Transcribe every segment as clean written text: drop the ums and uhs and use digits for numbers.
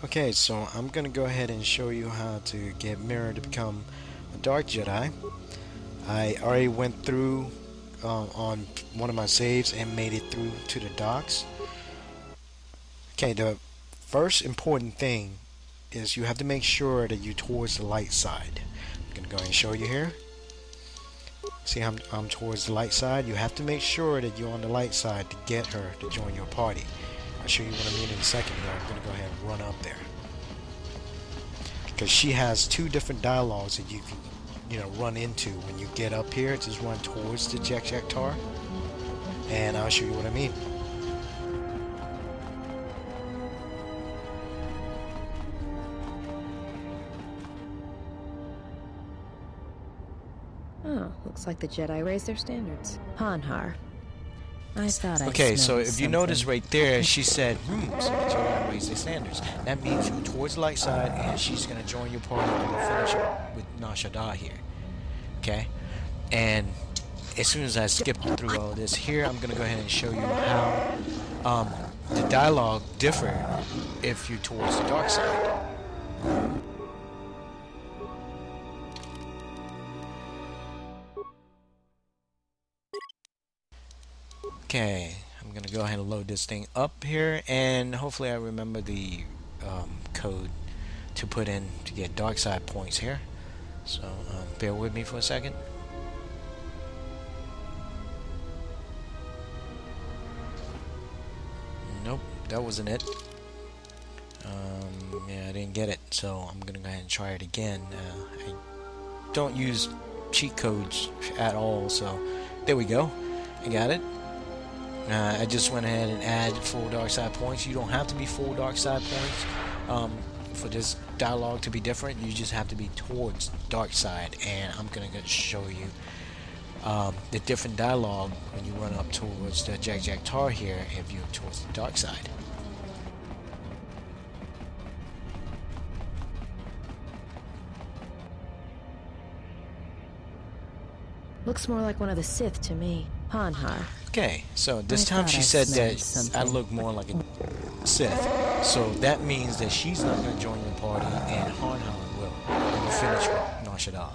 Okay, so I'm gonna go ahead and show you how to get Mira to become a Dark Jedi. I already went through on one of my saves and made it through to the docks. Okay, the first important thing is you have to make sure that you're towards the light side. I'm gonna go ahead and show you here. See, I'm towards the light side. You have to make sure that you're on the light side to get her to join your party. I'll show you what I mean in a second here. I'm gonna go ahead and run up there, because she has two different dialogues that you can, run into when you get up here. Just run towards the Tar, and I'll show you what I mean. Oh, looks like the Jedi raised their standards. Hanhar. I thought I Okay, so smelled if you something. notice right there, she said, so the Jedi raised their standards. That means you're towards the light side, and she's going to join your party and we'll finish up with Nashada here. Okay? And as soon as I skip through all this here, I'm going to go ahead and show you how the dialogue differ if you're towards the dark side. Okay, I'm gonna go ahead and load this thing up here, and hopefully I remember the code to put in to get dark side points here. So bear with me for a second. Nope, that wasn't it. Yeah, I didn't get it, so I'm gonna go ahead and try it again. I don't use cheat codes at all, so there we go. I got it. I just went ahead and added full dark side points. You don't have to be full dark side points for this dialogue to be different. You just have to be towards dark side, and I'm gonna show you the different dialogue when you run up towards the Tar here if you're towards the dark side. Looks more like one of the Sith to me. Hanhar. Okay, so this I time thought she I said smelled that something. I look more like a Sith. So that means that she's not going to join your party, and Hanhar will. And you finish with Nashada.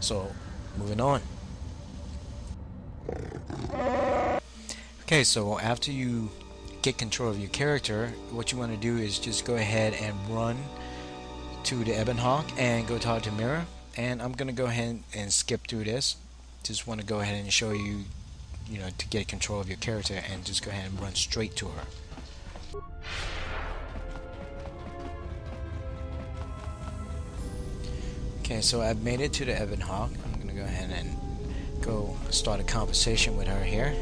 So, moving on. Okay, so after you get control of your character, what you want to do is just go ahead and run to the Ebon Hawk and go talk to Mira. And I'm going to go ahead and skip through this. Just want to go ahead and show you, to get control of your character, and just go ahead and run straight to her. Okay, so I've made it to the Ebon Hawk. I'm going to go ahead and go start a conversation with her here.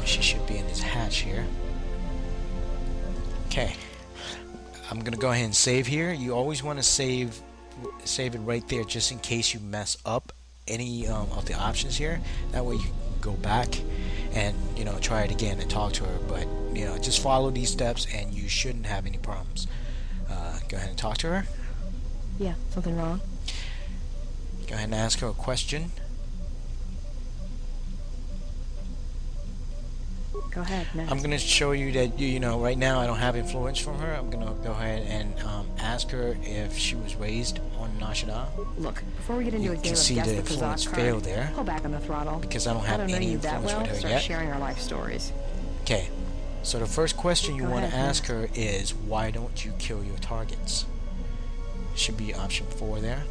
She should be in this hatch here. Okay, I'm gonna go ahead and save here. You always want to save it right there, just in case you mess up any of the options here. That way you can go back and try it again and talk to her. But just follow these steps and you shouldn't have any problems. Go ahead and talk to her. Yeah, something wrong? Go ahead and ask her a question. Go ahead, next. I'm going to show you that, right now I don't have influence from her. I'm going to go ahead and ask her if she was raised on Nashada. Look, before we get into You a can game of see guess the the influence Kazakh fail card, there, pull back on the throttle. because I don't I have don't know any you that influence well. with her Start yet. sharing our life stories. Okay, so the first question you Go want to ahead, ask her is, why don't you kill your targets? Should be option 4 there.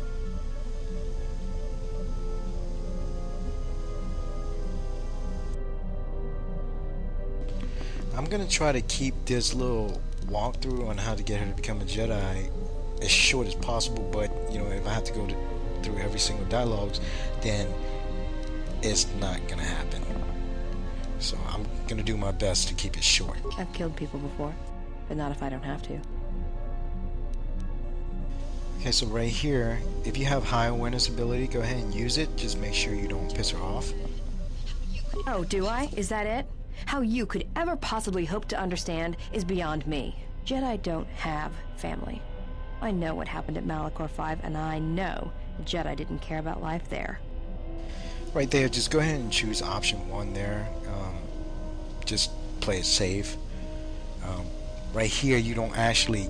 I'm going to try to keep this little walkthrough on how to get her to become a Jedi as short as possible, but if I have to go through every single dialogues, then it's not going to happen. So I'm going to do my best to keep it short. I've killed people before, but not if I don't have to. Okay, so right here, if you have high awareness ability, go ahead and use it. Just make sure you don't piss her off. Oh, do I? Is that it? How you could ever possibly hope to understand is beyond me. Jedi don't have family. I know what happened at Malachor 5, and I know the Jedi didn't care about life there. Right there, just go ahead and choose option 1 there. Just play it safe. Um, right here, you don't actually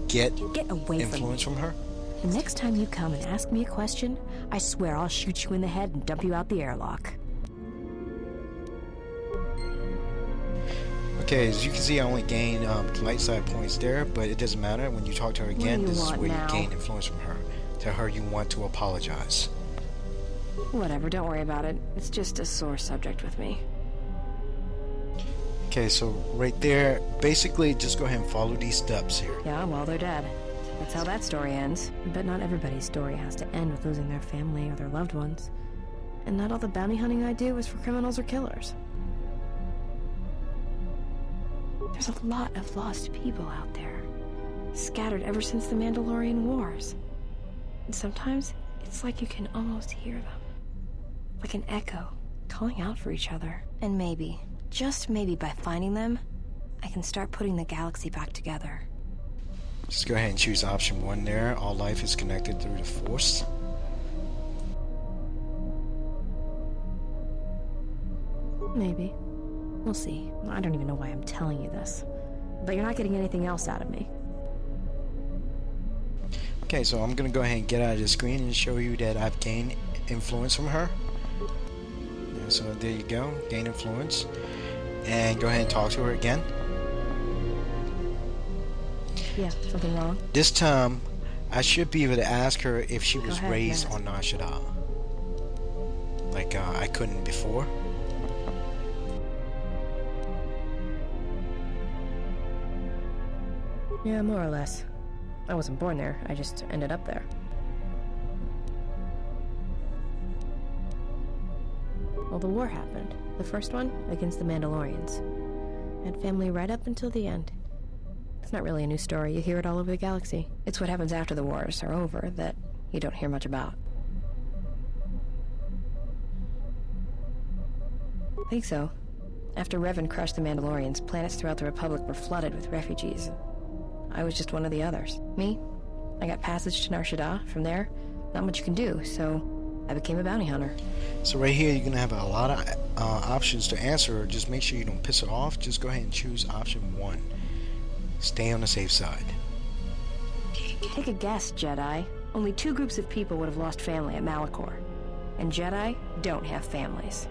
get Get away influence from me. from her. The next time you come and ask me a question, I swear I'll shoot you in the head and dump you out the airlock. Okay, as you can see, I only gained light side points there, but it doesn't matter. When you talk to her again, What do you this is want where now? you gain influence from her. Tell her you want to apologize. Whatever, don't worry about it. It's just a sore subject with me. Okay, so right there, basically just go ahead and follow these steps here. Yeah, well, they're dead. That's how that story ends. But not everybody's story has to end with losing their family or their loved ones. And not all the bounty hunting I do is for criminals or killers. There's a lot of lost people out there, scattered ever since the Mandalorian Wars. And sometimes, it's like you can almost hear them. Like an echo, calling out for each other. And maybe, just maybe by finding them, I can start putting the galaxy back together. Just go ahead and choose option 1 there. All life is connected through the Force. Maybe. We'll see. I don't even know why I'm telling you this. But you're not getting anything else out of me. Okay, so I'm gonna go ahead and get out of the screen and show you that I've gained influence from her. Yeah, so there you go, gain influence. And go ahead and talk to her again. Yeah, something wrong? This time, I should be able to ask her if she was ahead, raised yes. on Nar Shaddaa. Like I couldn't before. Yeah, more or less. I wasn't born there, I just ended up there. Well, the war happened. The first one, against the Mandalorians. Had family right up until the end. It's not really a new story, you hear it all over the galaxy. It's what happens after the wars are over that you don't hear much about. I think so. After Revan crushed the Mandalorians, planets throughout the Republic were flooded with refugees. I was just one of the others. Me? I got passage to Nar Shaddaa. From there, not much you can do, so I became a bounty hunter. So right here, you're gonna have a lot of options to answer her. Just make sure you don't piss her off. Just go ahead and choose option 1. Stay on the safe side. Take a guess, Jedi. Only 2 groups of people would have lost family at Malachor. And Jedi don't have families.